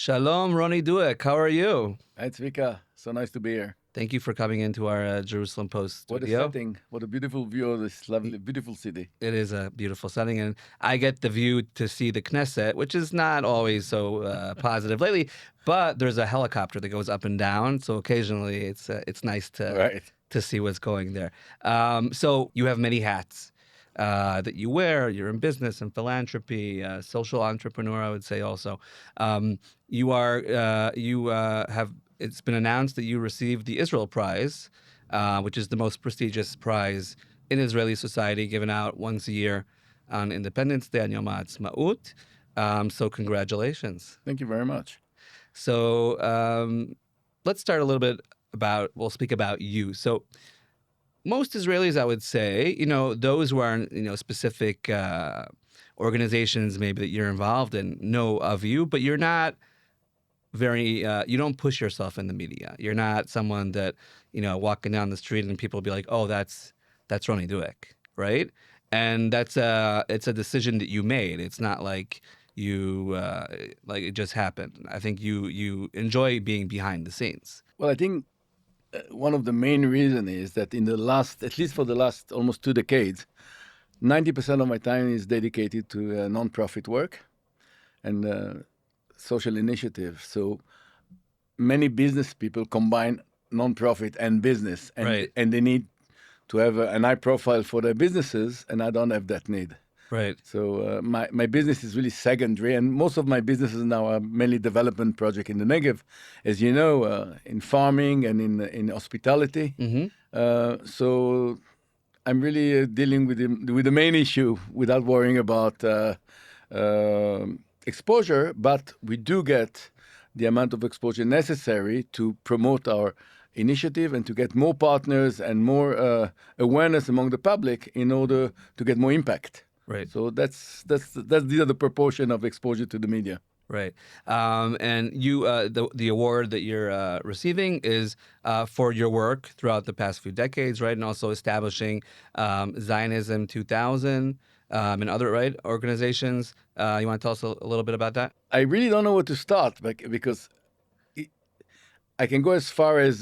Shalom, Ronny Douek. How are you? Hi, Tzvika. So nice to be here. Thank you for coming into our Jerusalem Post What a studio. setting. What a beautiful view of this lovely, beautiful city. It is a beautiful setting, and I get the view to see the Knesset, which is not always so positive lately. But there's a helicopter that goes up and down, so occasionally it's nice Right. to see what's going there. So you have many hats that you wear. You're in business and philanthropy, social entrepreneur, I would say also. You have. It's been announced that you received the Israel Prize, which is the most prestigious prize in Israeli society, given out once a year on Independence Day, on Yom HaAtzmaut. So congratulations. Thank you very much. So let's start a little bit we'll speak about you. So most Israelis, I would say, those who are specific organizations maybe that you're involved in know of you, but you're not you don't push yourself in the media. You're not someone that, walking down the street and people will be like, oh, that's Ronny Douek, right? And it's a decision that you made. It's not like like it just happened. I think you enjoy being behind the scenes. Well, I think one of the main reasons is that at least for the last almost 2 decades, 90% of my time is dedicated to nonprofit work and social initiatives. So many business people combine nonprofit and business, and Right. and they need to have an high profile for their businesses, and I don't have that need. Right. So my business is really secondary, and most of my businesses now are mainly development project in the Negev, as you know, in farming and in hospitality. Mm-hmm. So I'm really dealing with the main issue without worrying about exposure, but we do get the amount of exposure necessary to promote our initiative and to get more partners and more awareness among the public in order to get more impact. Right. So these are the proportion of exposure to the media. Right. And you, the award that you're receiving is for your work throughout the past few decades, right? And also establishing Zionism 2000 and other organizations. You want to tell us a little bit about that? I really don't know where to start because I can go as far as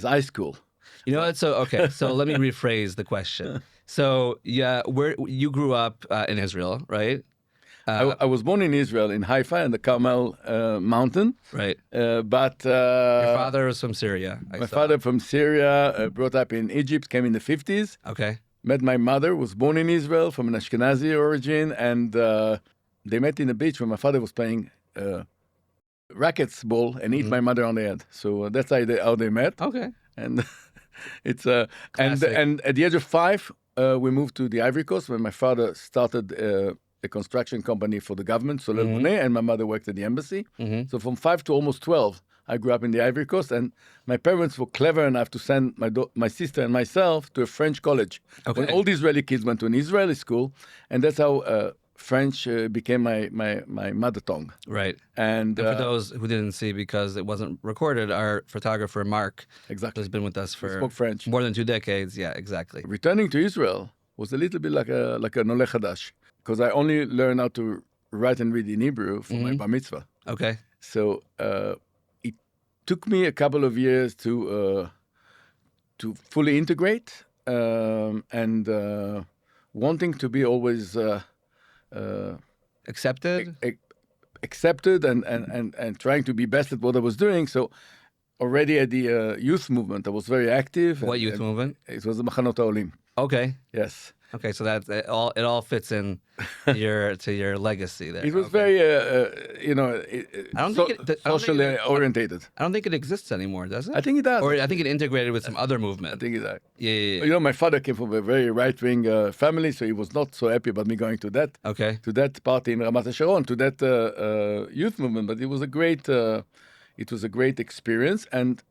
high school. Okay. So let me rephrase the question. So where you grew up in Israel, right? I was born in Israel, in Haifa, in the Carmel mountain. Right. But your father was from Syria. My father from Syria, brought up in Egypt, came in the 50s. Okay. Met my mother, was born in Israel from an Ashkenazi origin, and they met in the beach when my father was playing rackets ball and hit my mother on the head. So that's how they met. Okay. And it's and at the age of 5, we moved to the Ivory Coast when my father started a construction company for the government, Soler Monet, and my mother worked at the embassy. So from 5 to almost 12, I grew up in the Ivory Coast, and my parents were clever enough to send my sister and myself to a French college. Okay. When all the Israeli kids went to an Israeli school, and that's how French became my mother tongue. Right. And for those who didn't see, because it wasn't recorded, our photographer Mark has been with us for spoke French. More than 2 decades. Yeah, exactly. Returning to Israel was a little bit like a Noleh Hadash, because I only learned how to write and read in Hebrew for my bar mitzvah. Okay. So it took me a couple of years to fully integrate and wanting to be always accepted and trying to be best at what I was doing. So already at the youth movement, I was very active. What youth movement? It was the Machanot HaOlim. Okay. Yes. Okay, so that it all fits in your legacy there. It was very, socially orientated. I don't think it exists anymore, does it? I think it does. Or I think it integrated with some other movement. I think it does. Yeah. My father came from a very right-wing family, so he was not so happy about me going to that. Okay. To that party in Ramat HaSharon, to that youth movement. But it was a great experience, and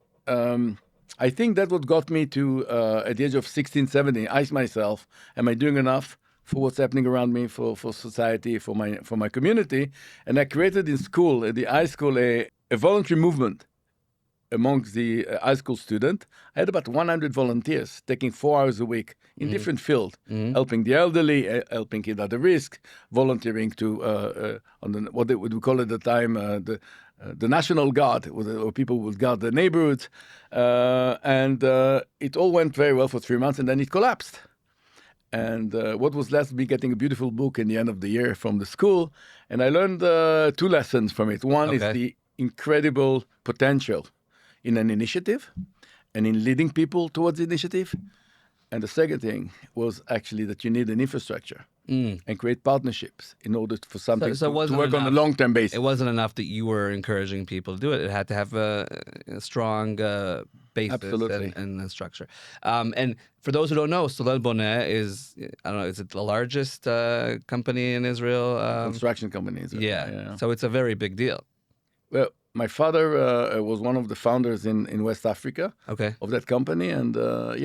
I think that what got me to, at the age of 16, 17, ask myself, am I doing enough for what's happening around me, for society, for my community? And I created in school, at the high school, a voluntary movement amongst the high school students. I had about 100 volunteers taking 4 hours a week in different fields, helping the elderly, helping kids at the risk, volunteering to, what we call at the time, the National Guard, or people would guard the neighborhoods. And it all went very well for 3 months, and then it collapsed. And what was left, me getting a beautiful book in the end of the year from the school. And I learned 2 lessons from it. One is Okay. the incredible potential in an initiative and in leading people towards the initiative. And the second thing was actually that you need an infrastructure and create partnerships in order for something So it to wasn't work on a enough- long-term basis. It wasn't enough that you were encouraging people to do it. It had to have a strong basis Absolutely. and structure. And for those who don't know, Solel Boneh is, I don't know, is it the largest company in Israel? Construction companies. Yeah. So it's a very big deal. Well, my father was one of the founders in West Africa Okay. of that company, and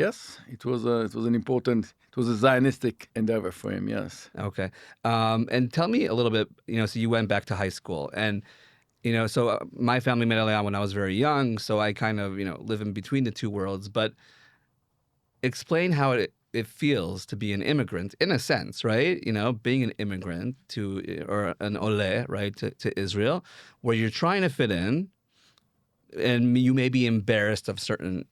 yes, it was an important, it was a Zionistic endeavor for him. Yes. Okay. And tell me a little bit, so you went back to high school and, so my family made Aliyah when I was very young. So I kind of, live in between the two worlds, but explain how it feels to be an immigrant in a sense, right? Being an immigrant or an ole, right, to Israel, where you're trying to fit in and you may be embarrassed of certain,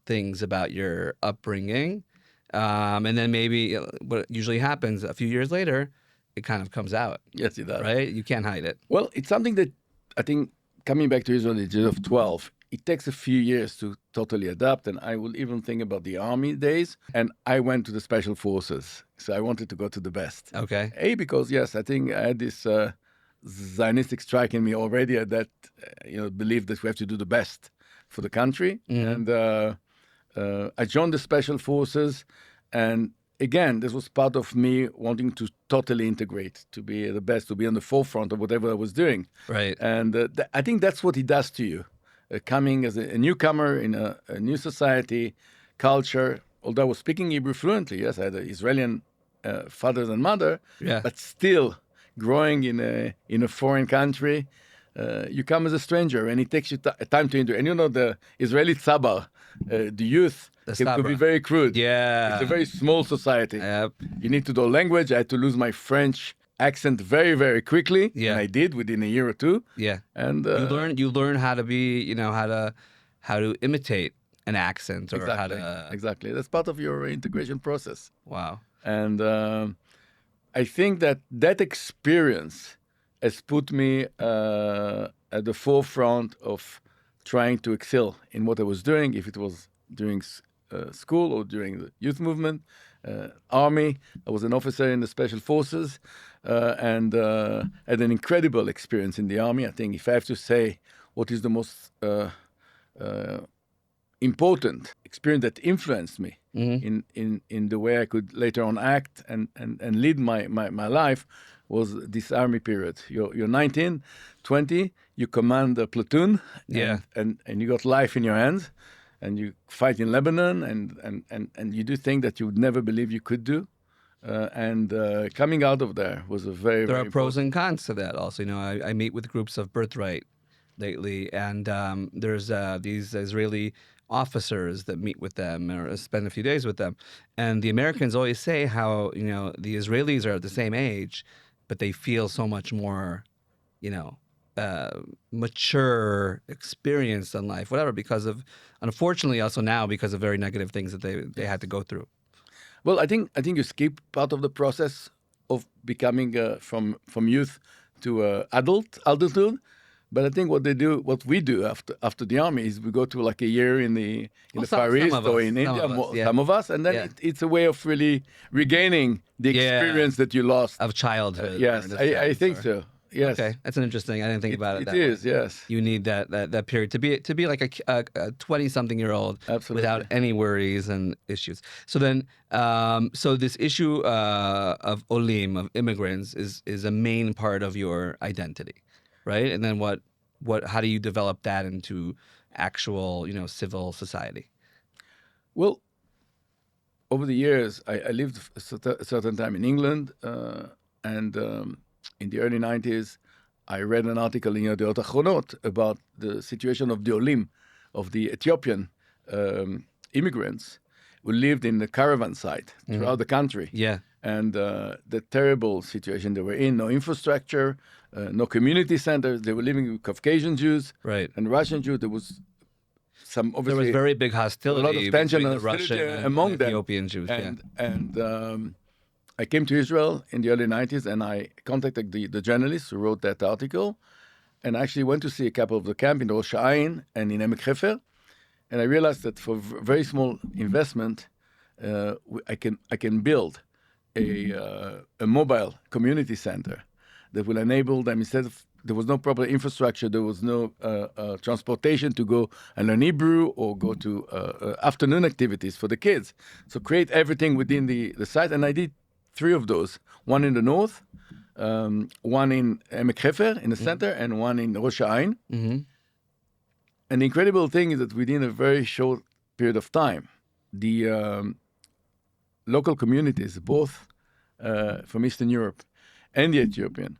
things about your upbringing. And then maybe what usually happens a few years later, it kind of comes out, Yes, it does. right? You can't hide it. Well, it's something that I think coming back to Israel at the age of 12, it takes a few years to totally adapt. And I will even think about the army days. And I went to the special forces. So I wanted to go to the best. Okay. Because, yes, I think I had this Zionistic strike in me already that, belief that we have to do the best for the country. And I joined the special forces. And again, this was part of me wanting to totally integrate, to be the best, to be on the forefront of whatever I was doing. Right. And I think that's what it does to you. Coming as a newcomer in a new society, culture, although I was speaking Hebrew fluently, yes, I had an Israeli father and mother, Yeah. but still growing in a foreign country, you come as a stranger, and it takes you time to integrate. And the Israeli tzabar, the youth, can be sabra. very crude. Yeah. It's a very small society. Yep. You need to know language. I had to lose my French accent very, very quickly. Yeah. And I did within a year or two. Yeah. And You learn how to be, how to imitate an accent or how exactly, to. exactly. That's part of your integration process. Wow. And I think that experience has put me at the forefront of trying to excel in what I was doing, if it was during school or during the youth movement, army. I was an officer in the special forces and had an incredible experience in the army. I think if I have to say what is the most important experience that influenced me in the way I could later on act and lead my life was this army period. You're 19, 20, you command a platoon, Yeah. and you got life in your hands, and you fight in Lebanon, and you do things that you would never believe you could do. And coming out of there was a very, There very are pros and cons to that also. I meet with groups of Birthright lately, and there's these Israeli officers that meet with them or spend a few days with them. And the Americans always say how, the Israelis are at the same age, but they feel so much more, mature, experienced in life, whatever, because of, unfortunately, also now because of very negative things that they had to go through. Well, I think you skip part of the process of becoming from youth to adulthood. But I think what we do after the army is we go to like a year in the Far East or in India, some of us, and then it's a way of really regaining the experience that you lost of childhood. Yes, I think so. Yes. Okay, that's an interesting. I didn't think about it. It is, yes. You need that period to be like a 20-something-year-old without any worries and issues. So then, so this issue of olim, of immigrants, is a main part of your identity, right? And then how do you develop that into actual, civil society? Well, over the years, I lived a certain time in England, and in the early 90s, I read an article in Yediot Achronot about the situation of the Olim, of the Ethiopian immigrants who lived in the caravan site throughout the country. Yeah. and the terrible situation they were in. No infrastructure, no community centers. They were living with Caucasian Jews Right. and Russian Jews. There was some There was obviously very big a hostility lot of tension between and the Russian hostility and among them. Ethiopian Jews. And I came to Israel in the early 90s, and I contacted the journalist who wrote that article, and I actually went to see a couple of the camp in Rosh Ain and in Emek Hefer, and I realized that for very small investment, I can build a mobile community center that will enable them, instead of, there was no proper infrastructure, there was no transportation to go and learn Hebrew or go to afternoon activities for the kids. So create everything within the site, and I did 3 of those, one in the north, one in Emek Hefer in the center, and one in Rosh Ain. Mm-hmm. And the incredible thing is that within a very short period of time, the local communities, both from Eastern Europe and the Ethiopian,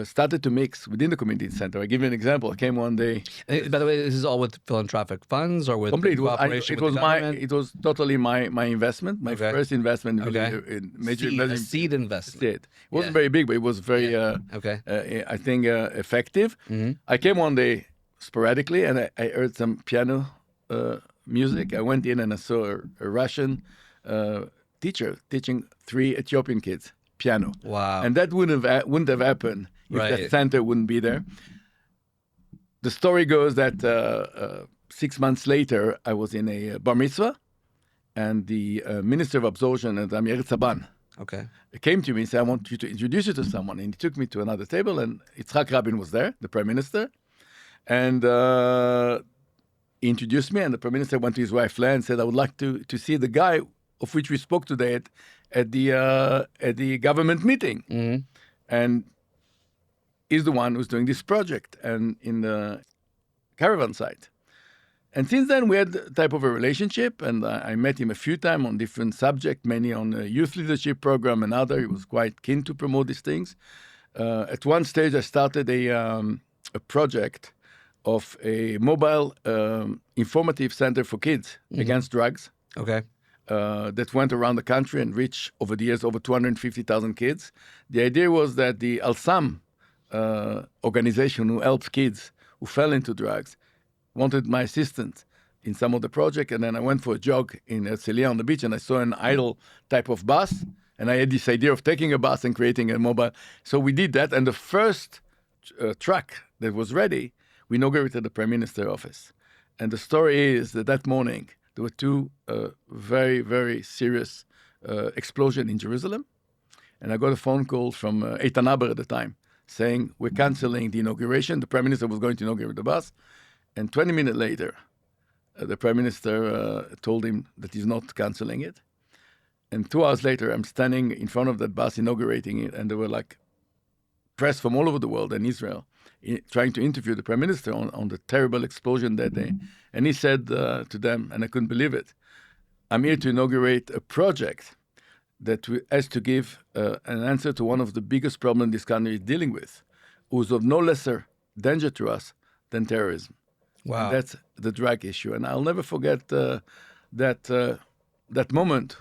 started to mix within the community center. I give you an example. I came one day. By the way, this is all with philanthropic funds or with Complete. cooperation with the government? It was totally my investment, my first investment, really, in major seed investment. It wasn't very big, but it was very, I think, effective. Mm-hmm. I came one day sporadically, and I heard some piano music. I went in and I saw a Russian teacher teaching 3 Ethiopian kids piano. Wow. And that wouldn't have happened if that center wouldn't be there. The story goes that 6 months later, I was in a bar mitzvah, and the Minister of Absorption, Amir Tzaban, came to me and said, I want you to introduce you to someone. And he took me to another table, and Yitzhak Rabin was there, the Prime Minister. And he introduced me, and the Prime Minister went to his wife, Leah, and said, I would like to see the guy of which we spoke today at the government meeting. Mm-hmm. And he's the one who's doing this project and in the caravan site. And since then, we had a type of a relationship, and I met him a few times on different subjects, many on the youth leadership program and other. He was quite keen to promote these things. At one stage, I started a project of a mobile informative center for kids against drugs. That went around the country and reached, over the years, over 250,000 kids. The idea was that the Al-Sam organization who helps kids who fell into drugs wanted my assistance in some of the project. And then I went for a jog in Herzliya on the beach, and I saw an idle type of bus. And I had this idea of taking a bus and creating a mobile. So we did that. And the first truck that was ready, we inaugurated the Prime Minister's office. And the story is that that morning, there were 2 very, very serious explosions in Jerusalem. And I got a phone call from Eitan Haber at the time saying, we're canceling the inauguration. The Prime Minister was going to inaugurate the bus. And 20 minutes later, the Prime Minister told him that he's not canceling it. And 2 hours later, I'm standing in front of that bus inaugurating it. And there were like press from all over the world and Israel trying to interview the Prime Minister on the terrible explosion that day. And he said to them, and I couldn't believe it, I'm here to inaugurate a project that has to give an answer to one of the biggest problems this country is dealing with, who's of no lesser danger to us than terrorism. Wow. And that's the drug issue. And I'll never forget that moment,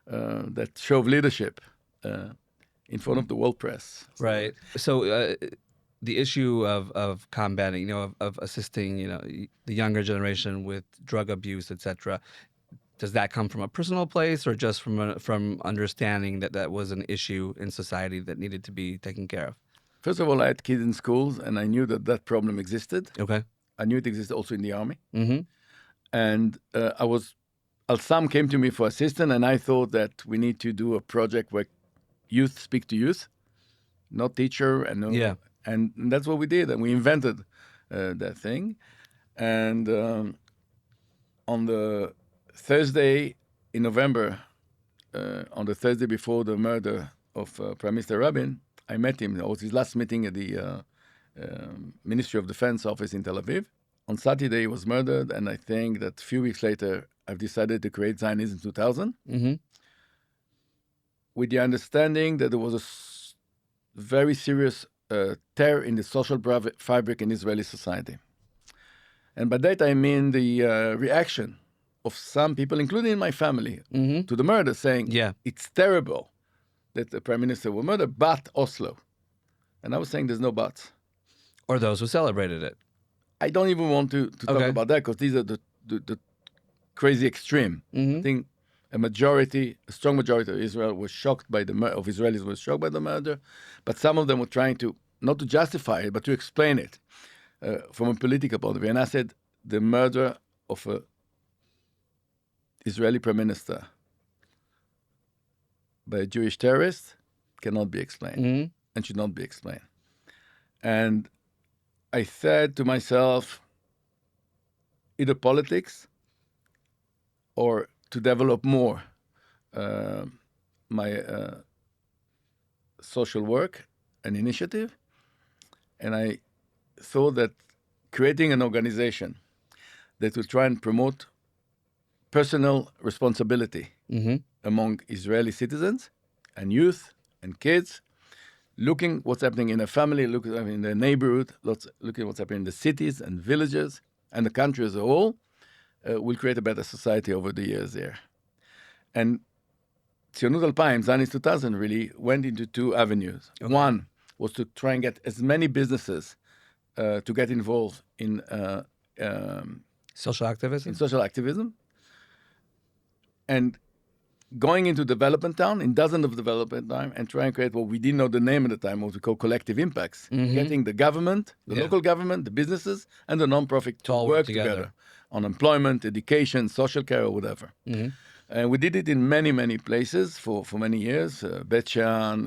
that show of leadership in front of the world press. Right. So the issue of combating, of assisting, the younger generation with drug abuse, etc. Does that come from a personal place, or just from understanding that was an issue in society that needed to be taken care of? First of all, I had kids in schools, and I knew that problem existed. I knew it existed also in the army. Mm-hmm. And Al-Sam came to me for assistance, and I thought that we need to do a project where youth speak to youth, not teacher, and that's what we did, and we invented that thing. And on the Thursday in November, on the Thursday before the murder of Prime Minister Rabin, I met him. It was his last meeting at the Ministry of Defense office in Tel Aviv. On Saturday, he was murdered, and I think that a few weeks later, I've decided to create Zionism 2000, with the understanding that there was a very serious tear in the social fabric in Israeli society. And by that, I mean the reaction of some people, including my family, to the murder, saying, it's terrible that the prime minister was murdered, but Oslo. And I was saying there's no buts. Or those who celebrated it. I don't even want to talk Okay. about that because these are the crazy extreme. I think a strong majority of Israel was shocked by of Israelis was shocked by the murder, but some of them were trying to not to justify it, but to explain it from a political point of view. And I said the murder of a Israeli prime minister by a Jewish terrorist cannot be explained and should not be explained. And I said to myself, either politics or to develop more my social work and initiative. And I thought that creating an organization that will try and promote personal responsibility among Israeli citizens and youth and kids, looking what's happening in a family, looking in the neighborhood, looking what's happening in the cities and villages and the country as a whole, will create a better society over the years there. And Tzionut Alpayim, Zionist 2000, really went into two avenues. Okay. One was to try and get as many businesses to get involved in social activism. And going into development town, in dozens of development time, and try and create what we didn't know the name at the time, what we call collective impacts. Getting the government, the local government, the businesses, and the non-profit to work together on employment, education, social care, or whatever. And we did it in many, many places for many years. Bet Shean,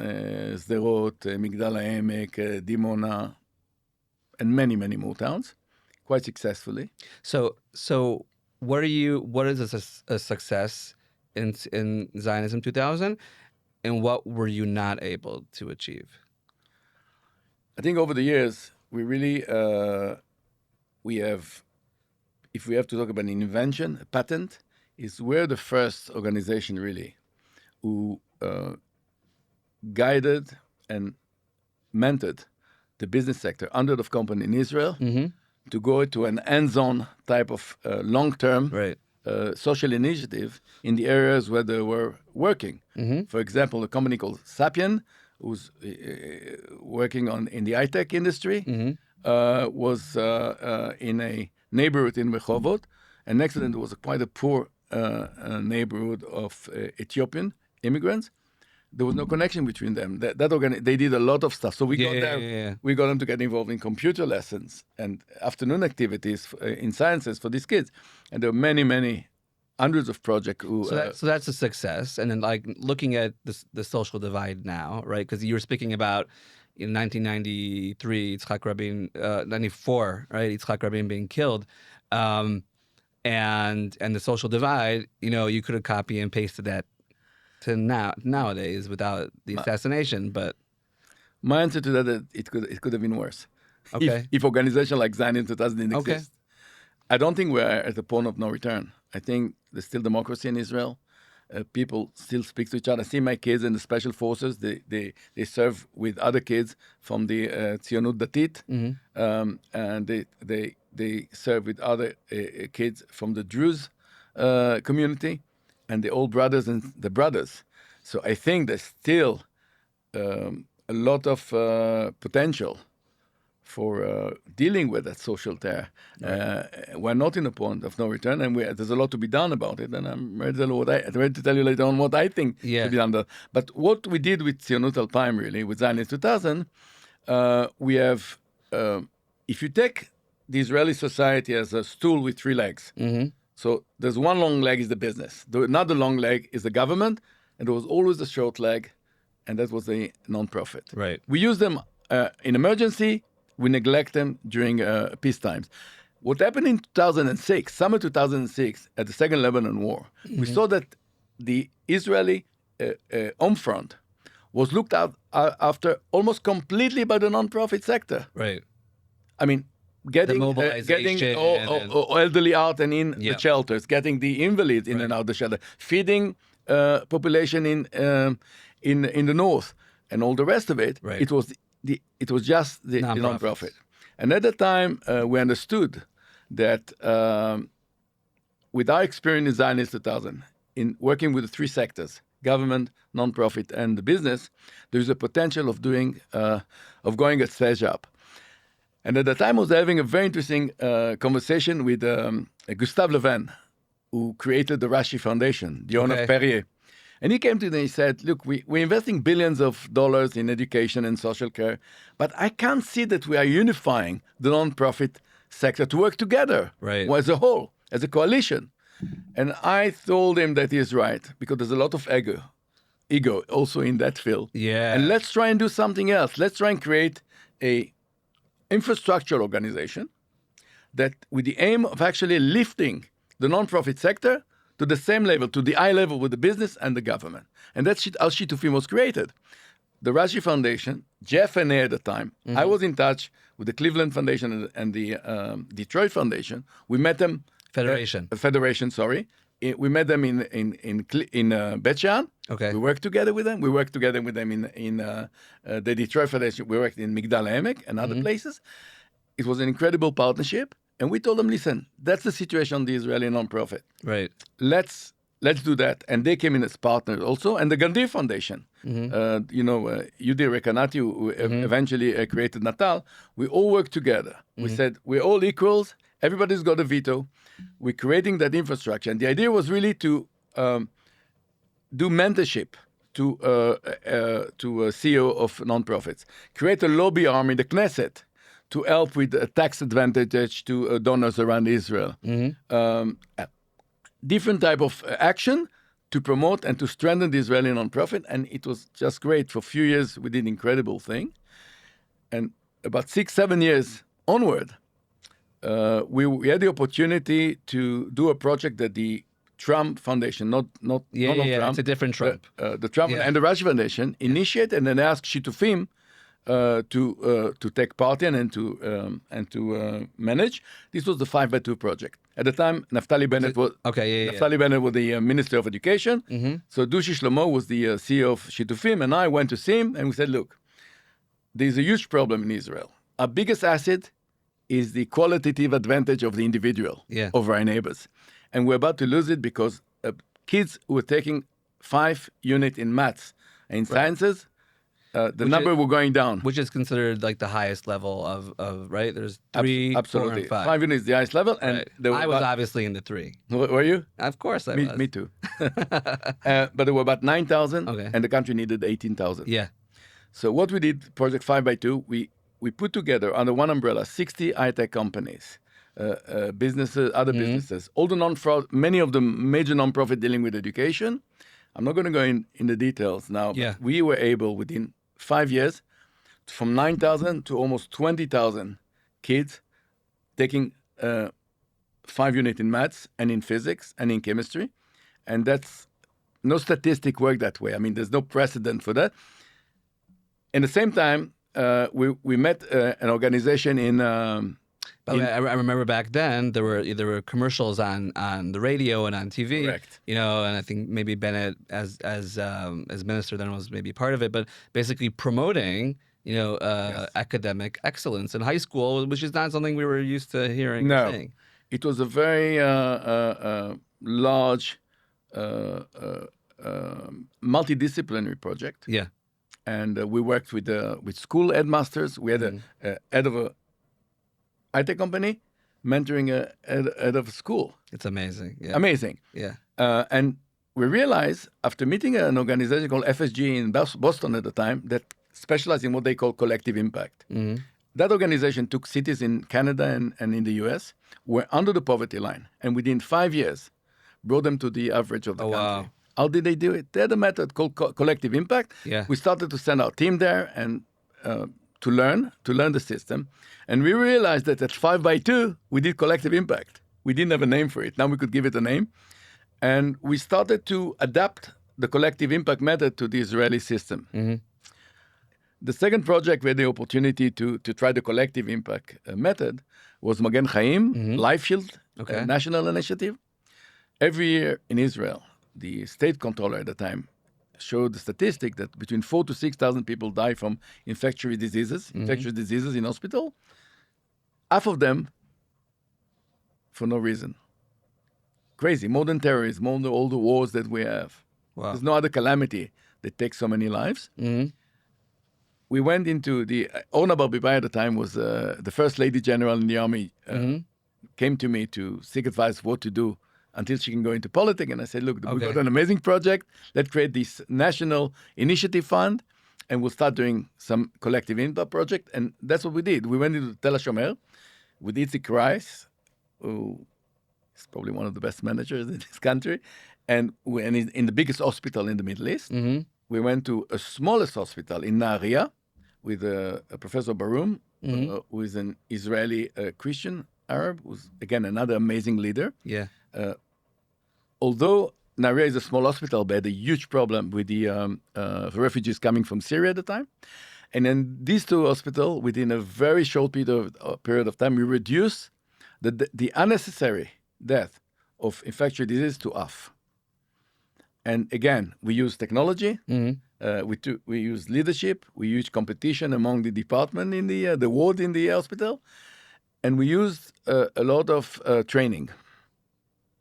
Sderot, Migdal HaEmek, Dimona, and many, many more towns, quite successfully. So what is a success in Zionism 2000, and what were you not able to achieve? I think over the years, we really, if we have to talk about an invention, a patent, is we're the first organization really who guided and mentored the business sector, hundreds of companies in Israel, to go to an hands-on type of long-term social initiative in the areas where they were working. For example, a company called Sapien, who's working in the high-tech industry, was in a neighborhood in Rehovot, and next to them there was quite a poor neighborhood of Ethiopian immigrants. There was no connection between them. They did a lot of stuff. So we got them to get involved in computer lessons and afternoon activities in sciences for these kids. And there were many, many hundreds of projects. So that's a success. And then like looking at the social divide now, right? Because you were speaking about in 1993, Yitzhak Rabin, 94, right? Yitzhak Rabin being killed. And the social divide, you could have copy and pasted that to nowadays without the assassination, but my answer to that, it could have been worse. Okay. If organization like Zionism 2000 didn't exist. I don't think we're at the point of no return. I think there's still democracy in Israel. People still speak to each other. I see my kids in the special forces. They serve with other kids from the Tzionut Datit, and they serve with other kids from the Druze community, and the old brothers and the brothers. So I think there's still a lot of potential for dealing with that social terror. We're not in a point of no return, and there's a lot to be done about it. And I'm ready to tell you later on what I think should be done. But what we did with Tzionut Alpayim, really, with Zionist 2000, we have, if you take the Israeli society as a stool with three legs, so there's one long leg is the business. Another long leg is the government, and there was always a short leg, and that was the non-profit. Right. We use them in emergency. We neglect them during peace times. What happened in 2006, summer 2006, at the Second Lebanon War, we saw that the Israeli home front was looked after almost completely by the non-profit sector. Right. I mean, getting elderly out and in the shelters, getting the invalids in and out the shelter, feeding population in the north, and all the rest of it. Right. It was just the non-profit. And at the time, we understood that with our experience in Zionist 2000, in working with the three sectors, government, non-profit, and the business, there's a potential of going a stage up. And at the time, I was having a very interesting conversation with Gustave Levin, who created the Rashi Foundation, the owner of Perrier. And he came to me and he said, look, we're investing billions of dollars in education and social care, but I can't see that we are unifying the non-profit sector to work together as a whole, as a coalition. And I told him that he is right, because there's a lot of ego also in that field. Yeah. And let's try and do something else. Let's try and create a infrastructure organization that with the aim of actually lifting the non-profit sector to the same level, to the eye level with the business and the government. And that's how Shitufim was created. The Rashi Foundation, Jeff and I at the time, I was in touch with the Cleveland Foundation and the Detroit Foundation. We met them. Federation, sorry. We met them in Bet Shean. Okay. We worked together with them. We worked together with them in the Detroit Foundation. We worked in Migdal HaEmek and other places. It was an incredible partnership. And we told them, listen, that's the situation on the Israeli nonprofit. Right. Let's do that. And they came in as partners also. And the Gandir Foundation, Yudi Rekanati, who eventually created Natal, we all worked together. We said, we're all equals. Everybody's got a veto. We're creating that infrastructure. And the idea was really to do mentorship to a CEO of nonprofits, create a lobby arm in the Knesset to help with a tax advantage to donors around Israel. Different type of action to promote and to strengthen the Israeli nonprofit. And it was just great. For a few years, we did an incredible thing. And about 6-7 years onward, we had the opportunity to do a project that the Trump Foundation, not Trump, it's a different Trump. The Trump and the Rashi Foundation initiated and then asked Shitufim to take part in and to manage. This was the 5x2 project. At the time, Naftali Bennett was Bennett was the Minister of Education. So Dushi Shlomo was the CEO of Shitufim, and I went to see him and we said, look, there's a huge problem in Israel. Our biggest asset is the qualitative advantage of the individual over our neighbors. And we're about to lose it because kids who were taking 5 units in maths and sciences, number were going down. Which is considered like the highest level of right? There's 3, absolutely. 4, and 5. 5 units is the highest level. And I was obviously in the 3. Were you? Of course I was. Me too. But there were about 9,000 and the country needed 18,000. Yeah. So what we did, Project 5x2, we put together under one umbrella 60 high-tech companies, businesses, other businesses, all the many of the major non-profit dealing with education. I'm not going to go in the details now, but we were able within 5 years from 9,000 to almost 20,000 kids taking 5 units in maths and in physics and in chemistry. And that's no statistic work that way. I mean, there's no precedent for that. In the same time, we met an organization in. I remember back then there were commercials on the radio and on TV. Correct. And I think maybe Bennett as minister then was maybe part of it, but basically promoting academic excellence in high school, which is not something we were used to hearing. No, saying. It was a very large multidisciplinary project. Yeah. And we worked with school headmasters. We had a head of a IT company mentoring a head of a school. It's amazing. Yeah. Amazing. Yeah. And we realized after meeting an organization called FSG in Boston at the time that specialized in what they call collective impact. That organization took cities in Canada and in the US were under the poverty line. And within 5 years, brought them to the average of the country. Wow. How did they do it? They had a method called collective impact. Yeah. We started to send our team there and to learn the system. And we realized that at 5x2, we did collective impact. We didn't have a name for it. Now we could give it a name. And we started to adapt the collective impact method to the Israeli system. The second project we had the opportunity to try the collective impact method was Magen Chaim, Life Shield, national initiative. Every year in Israel, the state controller at the time showed the statistic that between 4,000 to 6,000 people die from infectious diseases in hospital. Half of them for no reason. Crazy, more than terrorism, more than all the wars that we have. Wow. There's no other calamity that takes so many lives. We went into the Orna Barbibai at the time was the first lady general in the army. Came to me to seek advice what to do until she can go into politics. And I said, look, we've got an amazing project. Let's create this national initiative fund, and we'll start doing some collective impact project. And that's what we did. We went into Tel HaShomer with Itzik Rice, who is probably one of the best managers in this country, and in the biggest hospital in the Middle East. We went to a smallest hospital in Nahariya with Professor Baroum, who is an Israeli Christian Arab, who's, again, another amazing leader. Yeah. Although Nahariya is a small hospital, they had a huge problem with the refugees coming from Syria at the time. And in these two hospitals, within a very short period of time, we reduced the unnecessary death of infectious disease to half. And again, we use technology, we use leadership, we use competition among the department in the ward in the hospital, and we used a lot of training.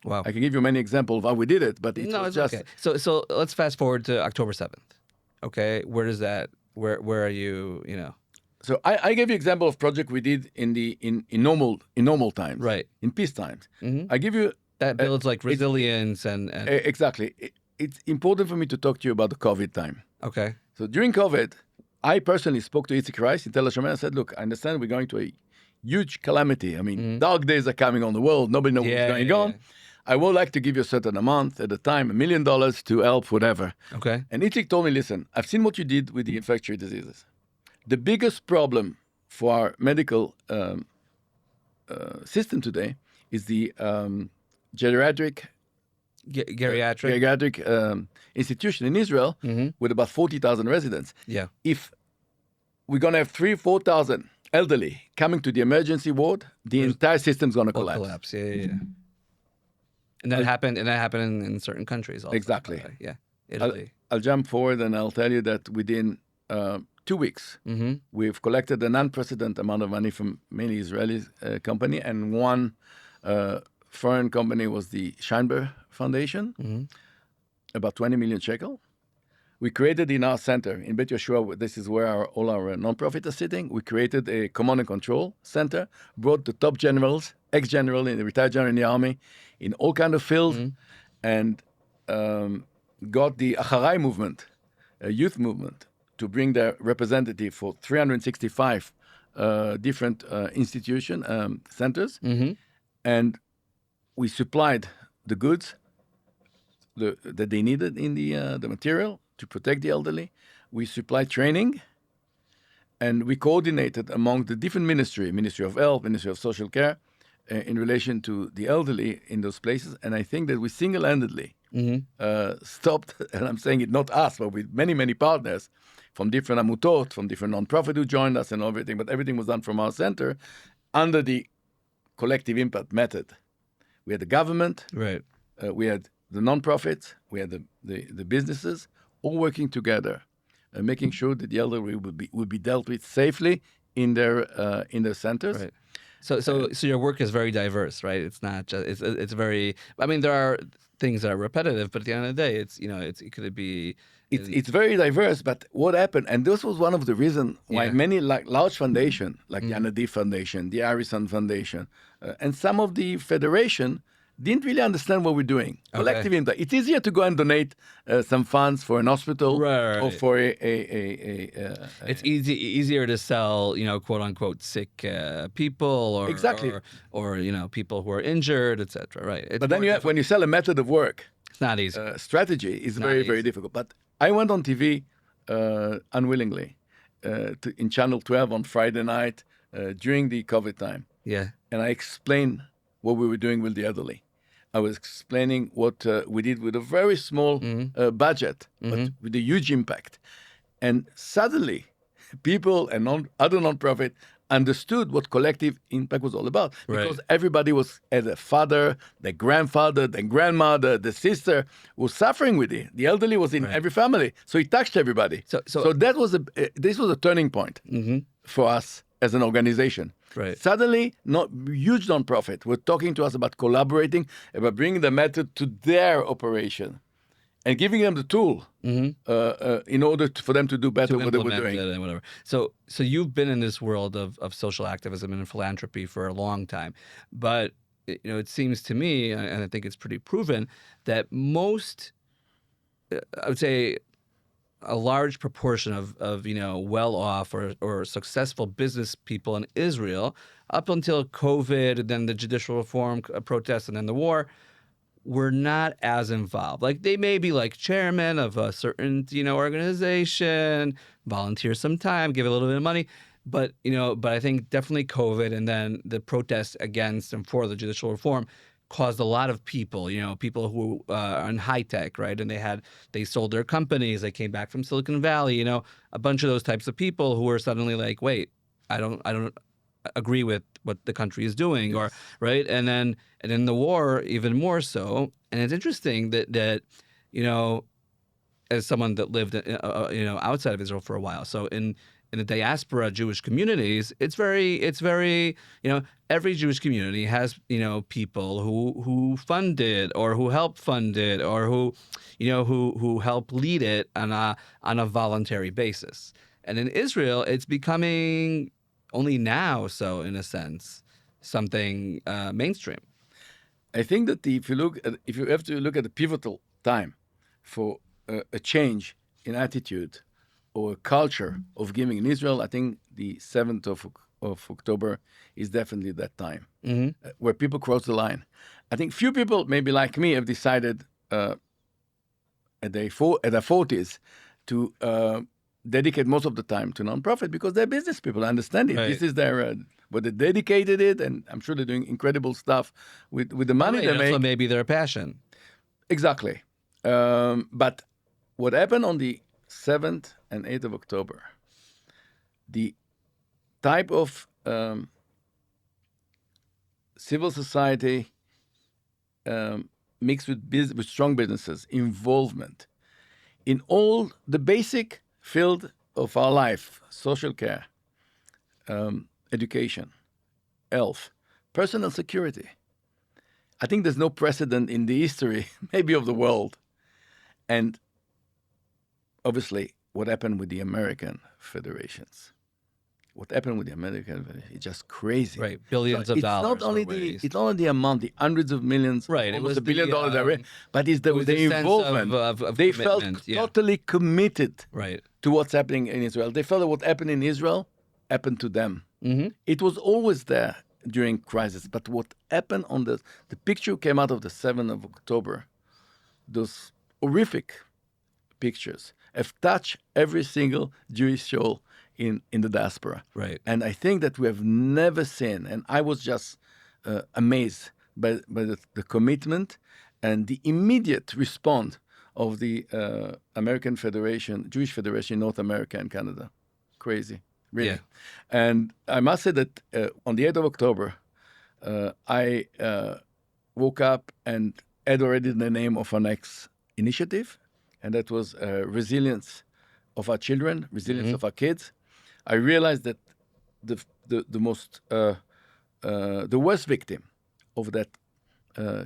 Wow. I can give you many examples of how we did it, but it's just... Okay. So let's fast forward to October 7th. Okay, where does that, where are you, you know? So I gave you example of project we did in normal times. Right. In peace times. I give you... That builds like resilience and... Exactly. It's important for me to talk to you about the COVID time. Okay. So during COVID, I personally spoke to Itzik Rice in Tel HaShomer and said, look, I understand we're going to a huge calamity. I mean, dark days are coming on the world. Nobody knows what's going on. I would like to give you a certain amount at a time, $1 million to help, whatever. Okay. And Itzik told me, listen, I've seen what you did with the infectious diseases. The biggest problem for our medical system today is the geriatric institution in Israel with about 40,000 residents. Yeah. If we're going to have 3,000 to 4,000 elderly coming to the emergency ward, the entire system's going to collapse. Yeah. And that happened in certain countries also. Exactly. Yeah. Italy. I'll jump forward and I'll tell you that within 2 weeks, we've collected an unprecedented amount of money from mainly Israeli company, and one foreign company was the Scheinber Foundation, about 20 million shekel. We created in our center, in Bet Yeshua, this is where all our nonprofits are sitting. We created a command and control center, brought the top generals, ex-general, and retired general in the army, in all kind of fields, and got the Acharai movement, a youth movement, to bring their representative for 365 different institution centers. And we supplied the goods that they needed in the material to protect the elderly. We supplied training, and we coordinated among the different Ministry of Health, Ministry of Social Care, in relation to the elderly in those places. And I think that we single-handedly stopped, and I'm saying it not us, but with many, many partners from different amutot, from different non-profit who joined us and everything, but everything was done from our center under the collective impact method. We had the government, Right. We had the non-profits, we had the businesses, all working together, making sure that the elderly would be dealt with safely in their centers. Right. So your work is very diverse, right? It's not just it's very. I mean, there are things that are repetitive, but at the end of the day, it could be. It's very diverse, but what happened, and this was one of the reasons why many large foundations, like the Anadi Foundation, the Harrison Foundation, and some of the federation didn't really understand what we're doing. Collective impact. It's easier to go and donate some funds for an hospital or for it's easier to sell, quote unquote, sick people or or people who are injured, etc. Right. It's but then when you sell a method of work, it's not easy. Strategy is very, very difficult. But I went on TV unwillingly in Channel 12 on Friday night during the COVID time. Yeah. And I explained what we were doing with the elderly. I was explaining what we did with a very small budget, but with a huge impact. And suddenly, people and other non-profit understood what collective impact was all about. Because everybody was, as a father, the grandfather, the grandmother, the sister, was suffering with it. The elderly was in every family. So it touched everybody. So that was this was a turning point for us as an organization. Right. Suddenly, huge nonprofit were talking to us about collaborating, about bringing the method to their operation. and giving them the tool in order for them to do better to what they were implement doing. it and whatever. So you've been in this world of social activism and philanthropy for a long time, but it seems to me, and I think it's pretty proven, that most, I would say, a large proportion of well-off or successful business people in Israel, up until COVID, and then the judicial reform protests, and then the war, were not as involved. Like, they may be like chairman of a certain organization, volunteer some time, give a little bit of money, but I think definitely COVID and then the protests against and for the judicial reform caused a lot of people, people who are in high tech, right? And they sold their companies, they came back from Silicon Valley, a bunch of those types of people who were suddenly like, wait, I don't agree with what the country is doing, or right, and then the war even more so. And it's interesting that as someone that lived outside of Israel for a while, so in the diaspora Jewish communities, it's very every Jewish community has people who fund it or who help fund it or who help lead it on a voluntary basis. And in Israel, it's becoming only now, so in a sense, something mainstream. I think that if you have to look at the pivotal time for a change in attitude or culture of giving in Israel, I think the 7th of October is definitely that time where people cross the line. I think few people, maybe like me, have decided at their 40s to dedicate most of the time to nonprofit because they're business people. I understand it. Right. This is their but they dedicated it, and I'm sure they're doing incredible stuff with the money they make. Also, maybe their passion. Exactly. But what happened on the 7th and 8th of October, the type of civil society mixed with strong businesses, involvement in all the basic field of our life, social care, education, health, personal security. I think there's no precedent in the history, maybe of the world. And obviously, what happened with the American federations? What happened with the American federations is just crazy. Right, billions of dollars. It's not only the amount, the hundreds of millions, right? It was $1 billion, but it's the involvement. Of they commitment. felt totally committed right to what's happening in Israel. They felt that what happened in Israel happened to them. Mm-hmm. It was always there during crisis, but what happened on the picture came out of the 7th of October, those horrific pictures have touched every single Jewish soul in the diaspora. Right. And I think that we have never seen, and I was just amazed by the commitment and the immediate response of the American Federation, Jewish Federation in North America and Canada. Crazy. Really. Yeah. And I must say that on the 8th of October, I woke up and had already the name of our next initiative, and that was resilience of our children, resilience of our kids. I realized that the most the worst victim of that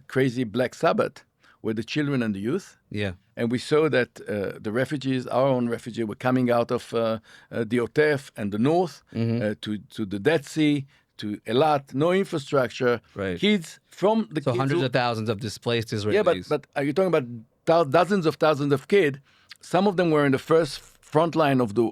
crazy Black Sabbath were the children and the youth. Yeah. And we saw that the refugees, our own refugees, were coming out of the Otef and the north to the Dead Sea, to Eilat, no infrastructure. Right. Kids from the So hundreds of thousands of displaced Israelis. Yeah, but are you talking about dozens of thousands of kids? Some of them were in the first front line of the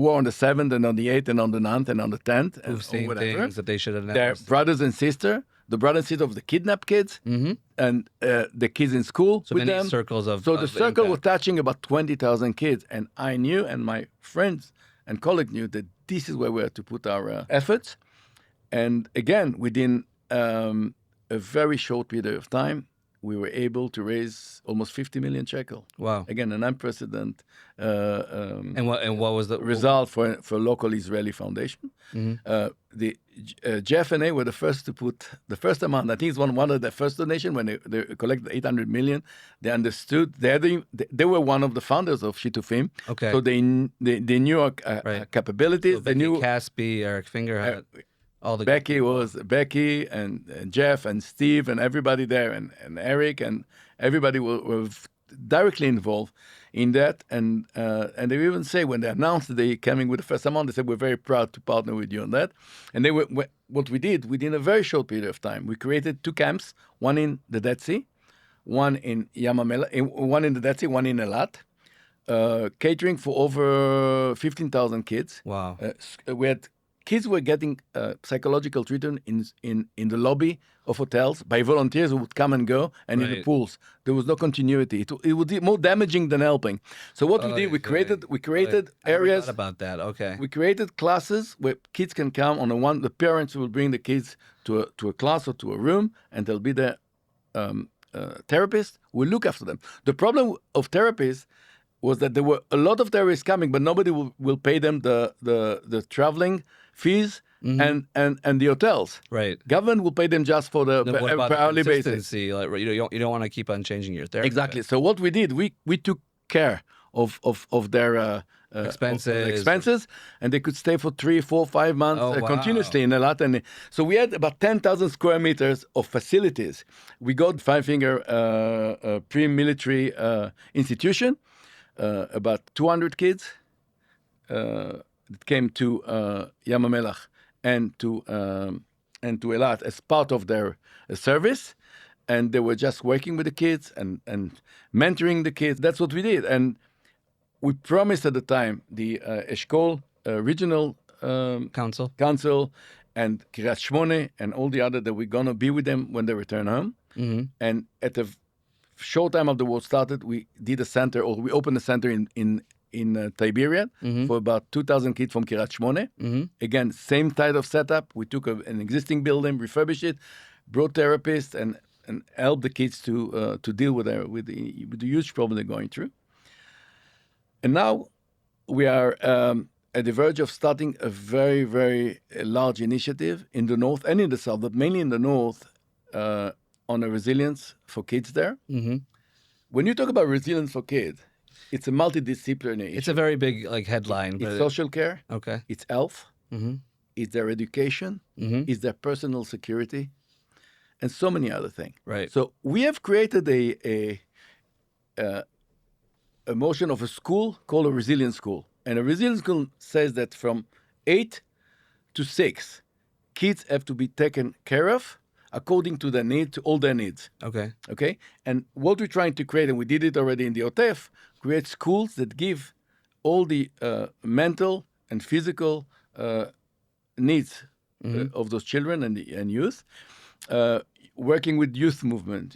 war on the 7th and on the 8th and on the 9th and on the 10th. Who've seen things that they should have never Their seen. brothers and sisters. The brothers and sisters of the kidnapped kids and the kids in school So with many them. circles of So the circle was impact. touching about 20,000 kids. And I knew, and my friends and colleagues knew, that this is where we had to put our efforts. And again, within a very short period of time, we were able to raise almost 50 million shekel. Wow. Again, an unprecedented And what was the result for a local Israeli foundation. The Jeff and I were the first to put the first amount. I think it's one of the first donation when they collected 800 million. They understood they were one of the founders of Shitufim. Okay. So they knew our capabilities. So they Becky knew Caspi, Eric Finger had all the Becky and Jeff and Steve and everybody there and Eric and everybody were directly involved in that. And they even say when they announced that they coming with the first amount, they said, we're very proud to partner with you on that. And what we did, within a very short period of time, we created 2 camps, one in the Dead Sea, one in one in the Dead Sea, one in Elat, catering for over 15,000 kids. Wow. We had kids were getting psychological treatment in the lobby of hotels by volunteers who would come and go, and in the Right. pools. There was no continuity. It would be more damaging than helping. So what we did, we created I never areas. thought about that. Okay. We created classes where kids can come on the parents will bring the kids to a class or to a room, and there'll be the therapist will look after them. The problem of therapists was that there were a lot of therapists coming, but nobody will pay them the traveling fees and the hotels. Right. Government will pay them just for the Then what about per the hourly basis. consistency? Like, you don't want to keep on changing your therapy. Exactly. So what we did, we took care of their expenses, and they could stay for 3, 4, 5 months Oh, wow. continuously in Elat. And so we had about 10,000 square meters of facilities. We got five-finger pre-military institution, about 200 kids that came to Yam HaMelech and to Elat as part of their service. And they were just working with the kids and mentoring the kids. That's what we did. And we promised at the time the Eshkol Regional Council and Kiryat Shmone and all the other that we're going to be with them when they return home. Mm-hmm. And at the short time of the war started, we did a center, or we opened a center in Tiberias for about 2,000 kids from Kiryat Shmone. Mm-hmm. Again, same type of setup. We took an existing building, refurbished it, brought therapists, and helped the kids to deal with the huge problem they're going through. And now we are at the verge of starting a very, very large initiative in the north and in the south, but mainly in the north, on a resilience for kids there. Mm-hmm. When you talk about resilience for kids, it's a multidisciplinary issue. It's a very big headline. But It's social care. Okay. It's health. Mm-hmm. It's their education. Mm-hmm. It's their personal security, and so many other things. Right. So we have created a motion of a school called a resilience school. And a resilience school says that from 8 to 6, kids have to be taken care of according to their needs, to all their needs. Okay. Okay? And what we're trying to create, and we did it already in the OTEF, create schools that give all the mental and physical needs of those children and youth. Working with youth movement,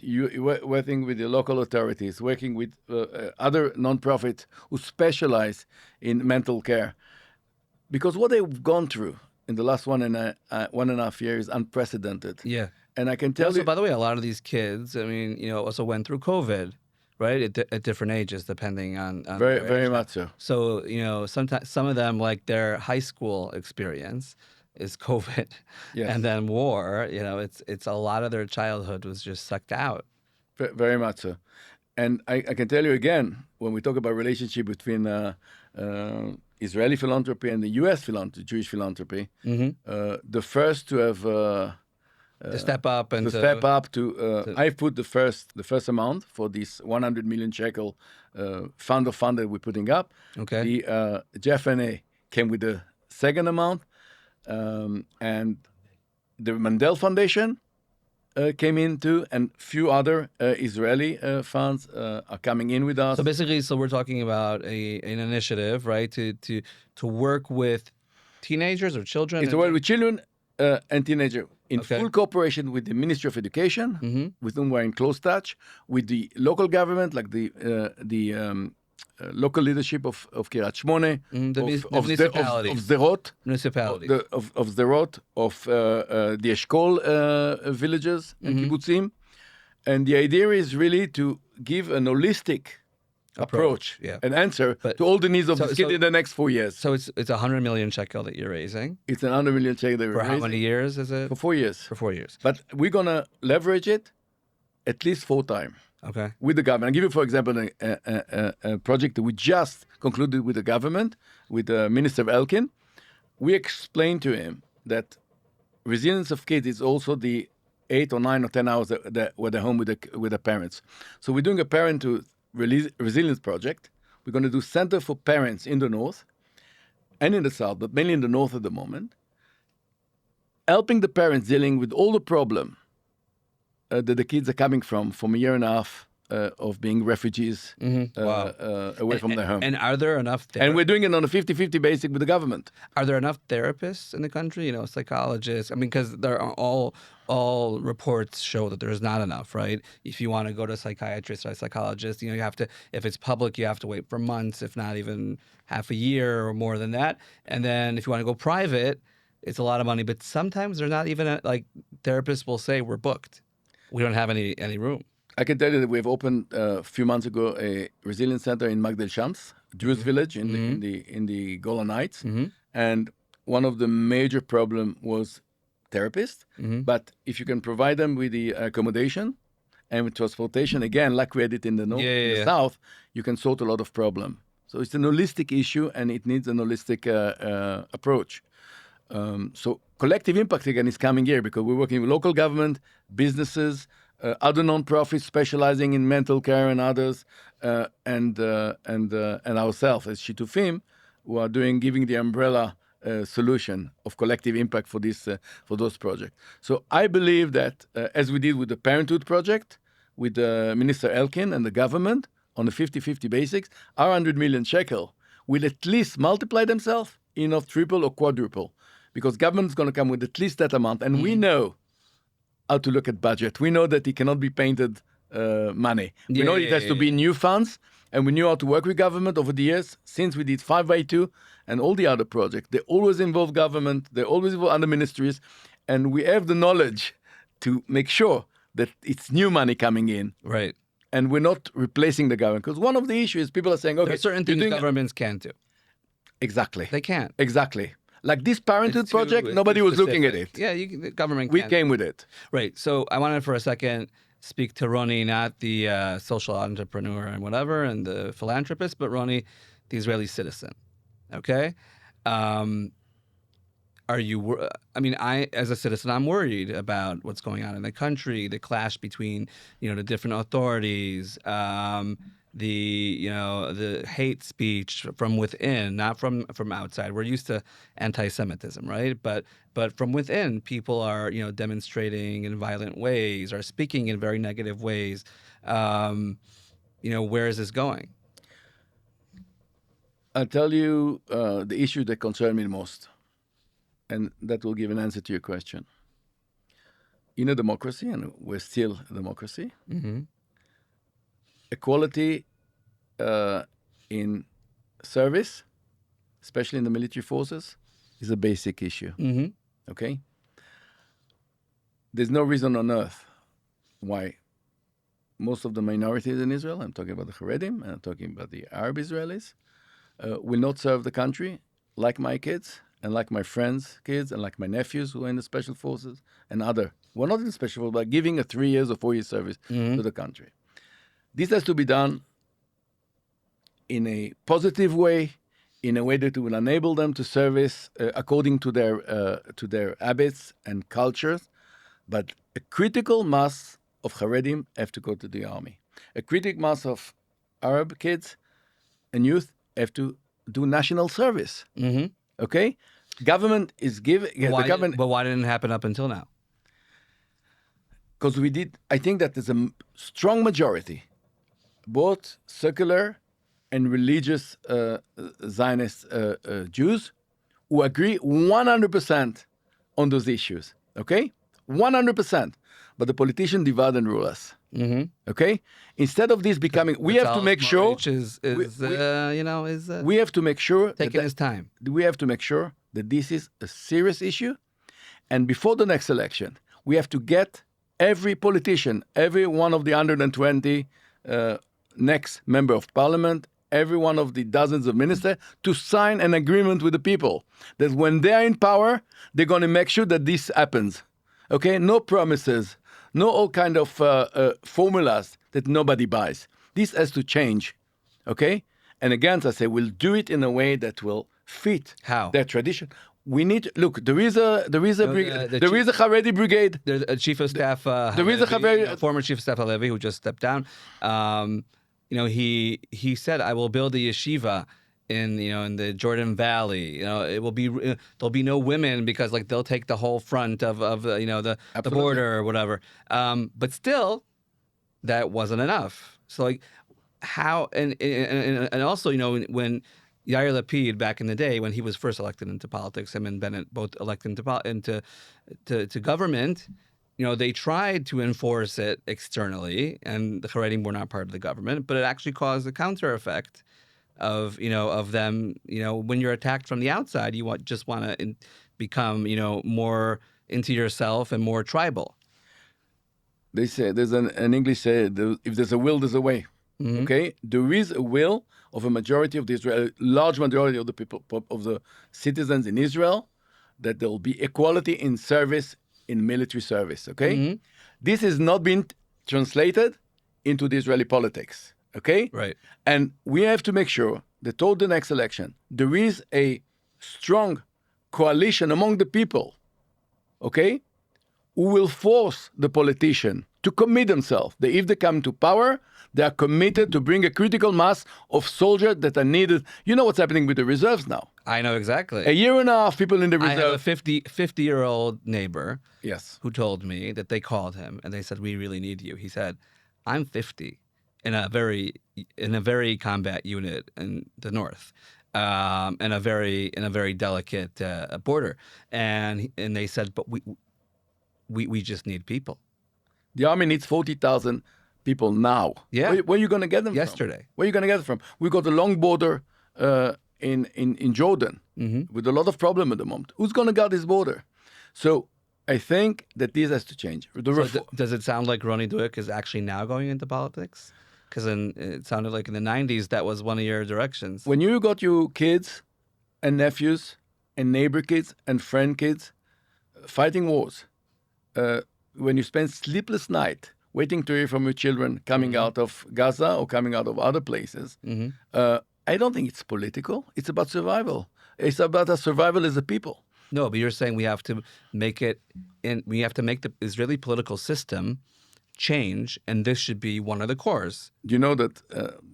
working with the local authorities, working with other nonprofits who specialize in mental care. Because what they've gone through in the last 1.5 years is unprecedented. Yeah. And I can tell Also, you... by the way, a lot of these kids, I mean, also went through COVID, right? At different ages, depending on Very, their very age. much so. So, sometimes some of them, like their high school experience is COVID, Yes. and then war. It's a lot of their childhood was just sucked out. Very much so. And I can tell you again, when we talk about relationship between Israeli philanthropy and the U.S. philanthropy, Jewish philanthropy, the first to have To step up and I put the first amount for this 100 million shekel fund that we're putting up. Okay. The JFNA came with the second amount, and the Mandel Foundation came in too, and few other Israeli funds are coming in with us. So basically, we're talking about an initiative, right, to work with teenagers or children. It's a work with children and teenagers in Okay. full cooperation with the Ministry of Education, with whom we're in close touch, with the local government, like the local leadership of Kiryat Shmone, The municipalities. of Sderot, Municipalities. of Sderot, of the Eshkol villages and kibbutzim. And the idea is really to give an holistic approach yeah. and answer But- to all the needs of so- the kid so- in the next 4 years. So it's 100 million shekel that you're raising. It's an 100 million check that we're For how raising. many years is it? For 4 years. For 4 years. But we're going to leverage it at least 4 times Okay. with the government. I'll give you, for example, a project that we just concluded with the government, with Minister Elkin. We explained to him that resilience of kids is also the 8 or 9 or 10 hours that where they're home with the parents. So we're doing a parent to resilience project. We're going to do center for parents in the north and in the south, but mainly in the north at the moment, helping the parents dealing with all the problem that the kids are coming from a year and a half of being refugees away from their home. And are there enough And we're doing it on a 50-50 basis with the government. Are there enough therapists in the country? Psychologists. I mean, because there are all reports show that there's not enough, right? If you want to go to a psychiatrist or a psychologist, you have to. If it's public, you have to wait for months, if not even half a year or more than that. And then if you want to go private, it's a lot of money. But sometimes they're not even therapists will say we're booked. We don't have any room. I can tell you that we've opened a few months ago a resilience center in Magdal Shams, Jewish village in the Golan Heights, and one of the major problem was therapists. But if you can provide them with the accommodation and with transportation, again, like we had it in the north, in the south, you can sort a lot of problem. So it's an holistic issue, and it needs an holistic approach. So collective impact again is coming here because we're working with local government, businesses, other non-profits specializing in mental care and others, and ourselves as Shitufim, who are giving the umbrella solution of collective impact for those projects. So I believe that as we did with the Parenthood Project, with Minister Elkin and the government on a 50-50 basis, our 100 million shekel will at least multiply themselves, triple or quadruple, because government is going to come with at least that amount, and we know how to look at budget. We know that it cannot be painted money. We know it has to be new funds, and we knew how to work with government over the years since we did 5x2 and all the other projects. They always involve government. They always involve other ministries, and we have the knowledge to make sure that it's new money coming in. Right. And we're not replacing the government. Because one of the issues, people are saying, okay, there are certain things governments can't do. Exactly. They can't. Exactly. Like this Parenthood Project, nobody was looking at it. Yeah, the government We can't. came with it. Right. So I wanted for a second speak to Ronny, not the social entrepreneur and whatever, and the philanthropist, but Ronny, the Israeli citizen. Okay? Are you? I mean, as a citizen, I'm worried about what's going on in the country, the clash between, the different authorities, the hate speech from within, not from outside. We're used to anti-Semitism, right? But from within, people are demonstrating in violent ways, are speaking in very negative ways. Where is this going? I'll tell you the issue that concerns me the most, and that will give an answer to your question. In a democracy, and we're still a democracy, equality in service, especially in the military forces, is a basic issue. Okay? There's no reason on earth why most of the minorities in Israel, I'm talking about the Haredim, and I'm talking about the Arab Israelis, will not serve the country like my kids and like my friends' kids and like my nephews who are in the special forces and other. We're not in the special forces, but giving a 3 years or 4 years service to the country. This has to be done in a positive way, in a way that will enable them to service according to their habits and cultures. But a critical mass of Haredim have to go to the army. A critical mass of Arab kids and youth have to do national service. Okay? Government is giving... But why didn't it happen up until now? Because I think that there's a strong majority, both secular and religious Zionist Jews, who agree 100% on those issues. Okay? 100%. But the politicians divide and rule us. Okay? Instead of this becoming... We have to make sure... We have to make sure... Taking his time. We have to make sure that this is a serious issue. And before the next election, we have to get every politician, every one of the 120 next member of parliament, every one of the dozens of ministers, to sign an agreement with the people that when they are in power, they're going to make sure that this happens. Okay? No promises, no all kind of formulas that nobody buys. This has to change. Okay? And again, as I say, we'll do it in a way that will fit their tradition. We need look. There is a Haredi brigade. There's a chief of staff. There is a former chief of staff Halevi who just stepped down. he said, "I will build a yeshiva in the Jordan Valley. It will be there'll be no women because like they'll take the whole front of the Absolutely. border or whatever." But still, that wasn't enough. So like how and also when Yair Lapid back in the day when he was first elected into politics, him and Bennett both elected into government. They tried to enforce it externally, and the Haredim were not part of the government, but it actually caused a counter effect of them. When you're attacked from the outside, you just want to become more into yourself and more tribal. They say there's an English say if there's a will, there's a way. Mm-hmm. Okay, there is a will of a majority of the Israel, large majority of the people of the citizens in Israel, that there will be equality in service in military service. Okay, Mm-hmm. this has not been translated into the Israeli politics. Okay, Right. and we have to make sure that toward the next election there is a strong coalition among the people. Okay, who will force the politician to commit themselves. That if they come to power, they are committed to bring a critical mass of soldiers that are needed. You know what's happening with the reserves now. I know exactly. A year and a half, people in the I have a reserve. 50-year-old neighbor Yes. who told me that they called him and they said, "We really need you." He said, "I'm 50 in a very combat unit in the north, in a very delicate border," and they said, "But we just need people." The army needs 40,000 people now. Yeah. Where are you going to get them Yesterday. from? Where are you going to get them from? We've got a long border in Jordan with a lot of problem at the moment. Who's going to guard this border? So I think that this has to change. Does it sound like Ronny Douek is actually now going into politics? Because it sounded like in the 90s that was one of your directions. When you got your kids and nephews and neighbor kids and friend kids fighting wars, when you spend sleepless night waiting to hear from your children coming out of Gaza or coming out of other places, I don't think it's political. It's about survival. It's about our survival as a people. No, but you're saying we have to make the Israeli political system change, and this should be one of the cores. Do you know that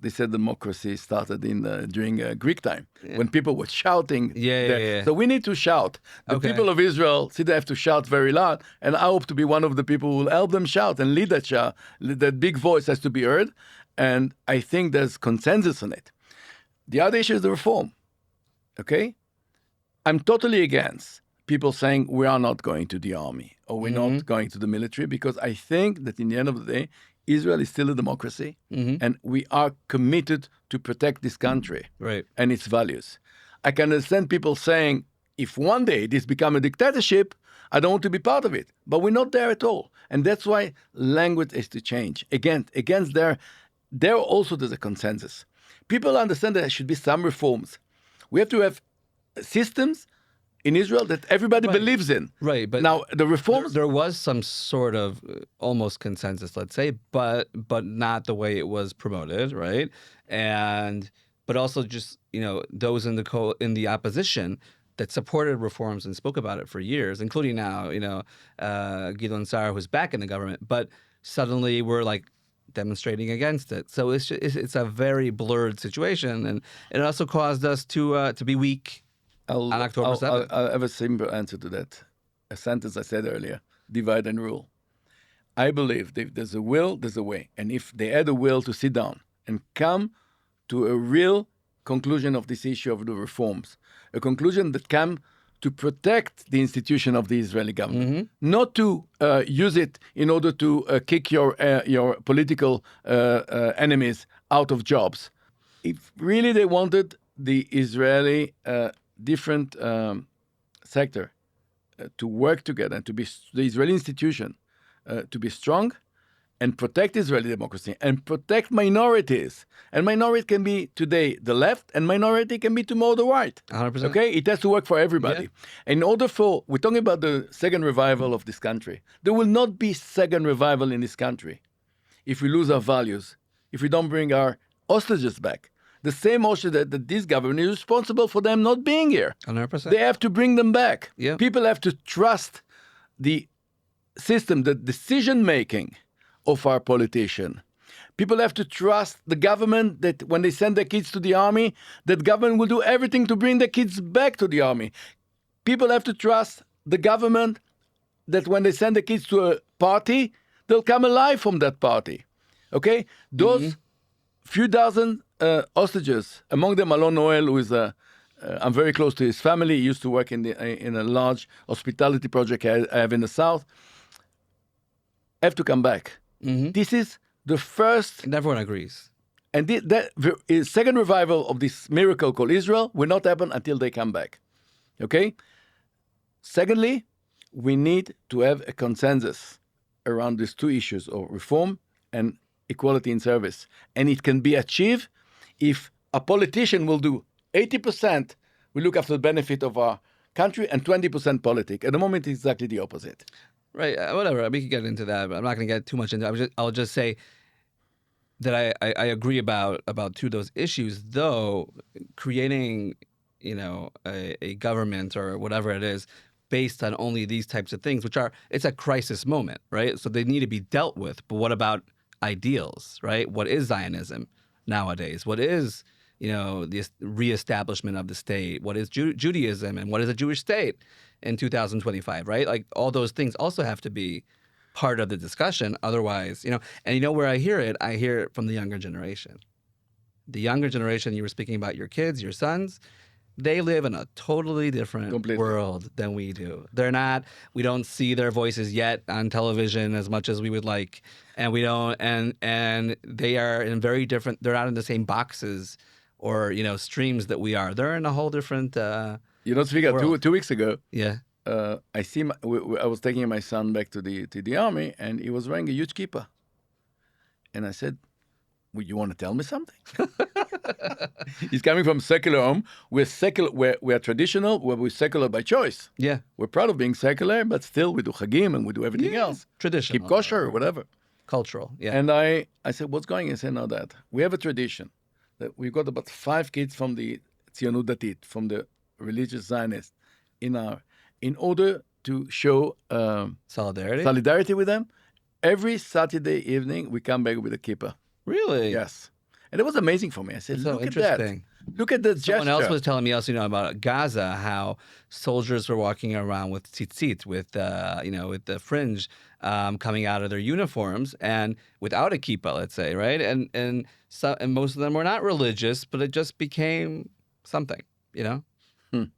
they said democracy started during Greek time when people were shouting? Yeah. So we need to shout. The people of Israel they have to shout very loud, and I hope to be one of the people who will help them shout and lead that shout. That big voice has to be heard, and I think there's consensus on it. The other issue is the reform. Okay, I'm totally against people saying we are not going to the army or we're not going to the military, because I think that in the end of the day, Israel is still a democracy and we are committed to protect this country and its values. I can understand people saying, if one day this becomes a dictatorship, I don't want to be part of it. But we're not there at all. And that's why language is to change. Against there also there's a consensus. People understand that there should be some reforms. We have to have systems in Israel that everybody believes in. Right, but now the reforms. There was some sort of almost consensus, let's say, but not the way it was promoted, right? But also just those in the opposition that supported reforms and spoke about it for years, including now Gidon Sar, who's back in the government, but suddenly we're like demonstrating against it. So it's a very blurred situation, and it also caused us to be weak. On October 7th. I'll have a simple answer to that. A sentence I said earlier: divide and rule. I believe that if there's a will, there's a way. And if they had a will to sit down and come to a real conclusion of this issue of the reforms, a conclusion that come to protect the institution of the Israeli government, not to use it in order to kick your political enemies out of jobs. If really they wanted the Israeli different sector to work together and to be the Israeli institution to be strong and protect Israeli democracy and protect minorities. And minority can be today the left, and minority can be tomorrow the right. 100%. Okay, it has to work for everybody. Yeah. In order we're talking about the second revival of this country. There will not be second revival in this country if we lose our values, if we don't bring our hostages back. The same hostage that this government is responsible for them not being here. 100%. They have to bring them back. Yeah. People have to trust the system, the decision-making of our politician. People have to trust the government that when they send their kids to the army, that government will do everything to bring their kids back to the army. People have to trust the government that when they send the kids to a party, they'll come alive from that party. Okay? Those few dozen hostages, among them Alon Noel, who is I'm very close to his family. He used to work in a large hospitality project I have in the south. Have to come back. This is the first, And everyone agrees. and second revival of this miracle called Israel will not happen until they come back. Okay? Secondly, we need to have a consensus around these two issues of reform and equality in service. And it can be achieved if a politician will do 80%, we look after the benefit of our country, and 20% politics. At the moment, it's exactly the opposite. Right. Whatever. We can get into that, but I'm not going to get too much into it. I'll just say that I agree about two of those issues, though creating, a government or whatever it is based on only these types of things, it's a crisis moment, right? So they need to be dealt with. But what about ideals, right? What is Zionism nowadays? What is, the reestablishment of the state? What is Judaism, and what is a Jewish state in 2025, right? Like all those things also have to be part of the discussion. Otherwise, and where I hear it from the younger generation. The younger generation, you were speaking about your kids, your sons, they live in a totally different world than we do. We don't see their voices yet on television as much as we would like. And we don't, and they are in very different, they're not in the same boxes or, streams that we are. They're in a whole different Speak of 2 weeks ago. Yeah. I was taking my son back to the army, and he was wearing a huge kippah. And I said, well, you want to tell me something? He's coming from secular home. We're secular. We're traditional. We're secular by choice. Yeah. We're proud of being secular, but still we do chagim and we do everything else. Traditional. Keep kosher or whatever. Cultural. Yeah. And I said, what's going on? He said, no, Dad. We have a tradition that we've got about 5 kids from the Tzionut Datit, from the religious Zionists, in order to show solidarity with them. Every Saturday evening, we come back with a kippah. Really? Yes. And it was amazing for me. I said, so look at that. Look at the gesture. Someone else was telling me also, about Gaza, how soldiers were walking around with tzitzit, with the fringe coming out of their uniforms, and without a kippah, let's say, right? And most of them were not religious, but it just became something, I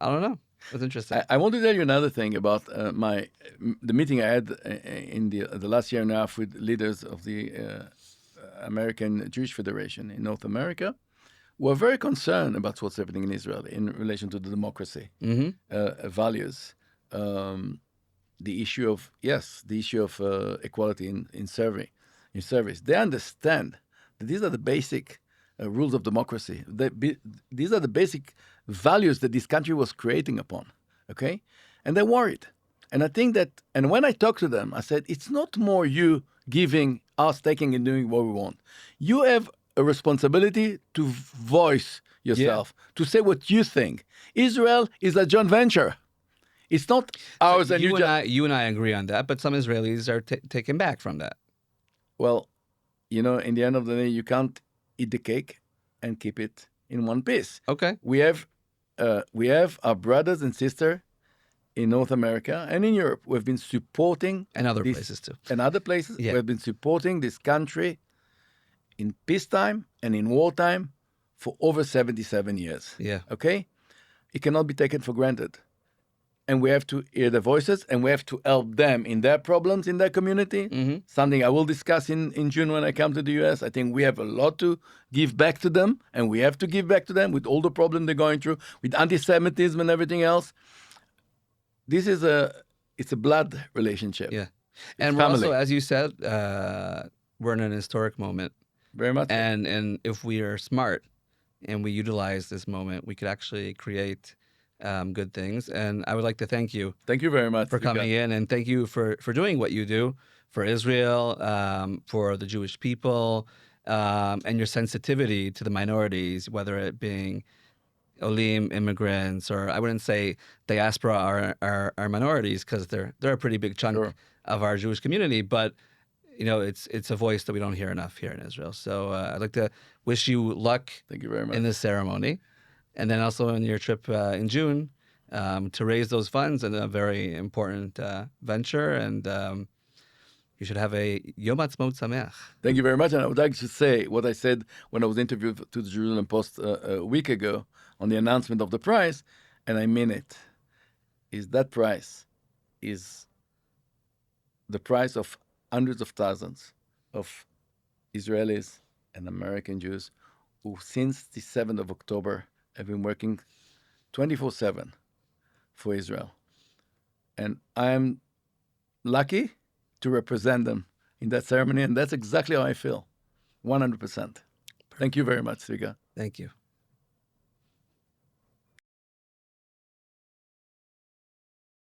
don't know. It's interesting. I want to tell you another thing about the meeting I had in the last year and a half with leaders of the American Jewish Federation in North America, who are very concerned about what's happening in Israel in relation to the democracy, values, the issue of equality in service. They understand that these are the basic rules of democracy. These are the basic values that this country was creating upon, okay? And they're worried. And I think that, and when I talk to them, I said, it's not more you giving, us taking and doing what we want. You have a responsibility to voice yourself, to say what you think. Israel is a joint venture. It's not ours. So you and I agree on that, but some Israelis are taken back from that. Well, in the end of the day, you can't eat the cake and keep it in one piece. Okay. We have our brothers and sisters in North America and in Europe who have been supporting... And other places too. And other places who have been supporting this country in peacetime and in wartime for over 77 years. Yeah. Okay? It cannot be taken for granted. And we have to hear their voices, and we have to help them in their problems in their community. Something I will discuss in June when I come to the US. I think we have a lot to give back to them, and we have to give back to them with all the problems they're going through, with anti-Semitism and everything else. It's a blood relationship. Yeah. And we're also, as you said, we're in an historic moment. Very much. And if we are smart and we utilize this moment, we could actually create good things. And I would like to thank you. Thank you very much for coming in, and thank you for doing what you do for Israel, for the Jewish people, and your sensitivity to the minorities, whether it being Olim, immigrants, or I wouldn't say diaspora are minorities, because they're a pretty big chunk of our Jewish community, but it's a voice that we don't hear enough here in Israel. So I'd like to wish you luck Thank you very much. in this ceremony, and then also in your trip in June to raise those funds in a very important venture. And you should have a Yom Ha'atzmaut Sameach. Thank you very much. And I would like to say what I said when I was interviewed to the Jerusalem Post a week ago on the announcement of the prize, and I mean it, is that prize is the price of hundreds of thousands of Israelis and American Jews who, since the 7th of October, have been working 24/7 for Israel. And I'm lucky to represent them in that ceremony, and that's exactly how I feel, 100%. Thank you very much, Svika. Thank you.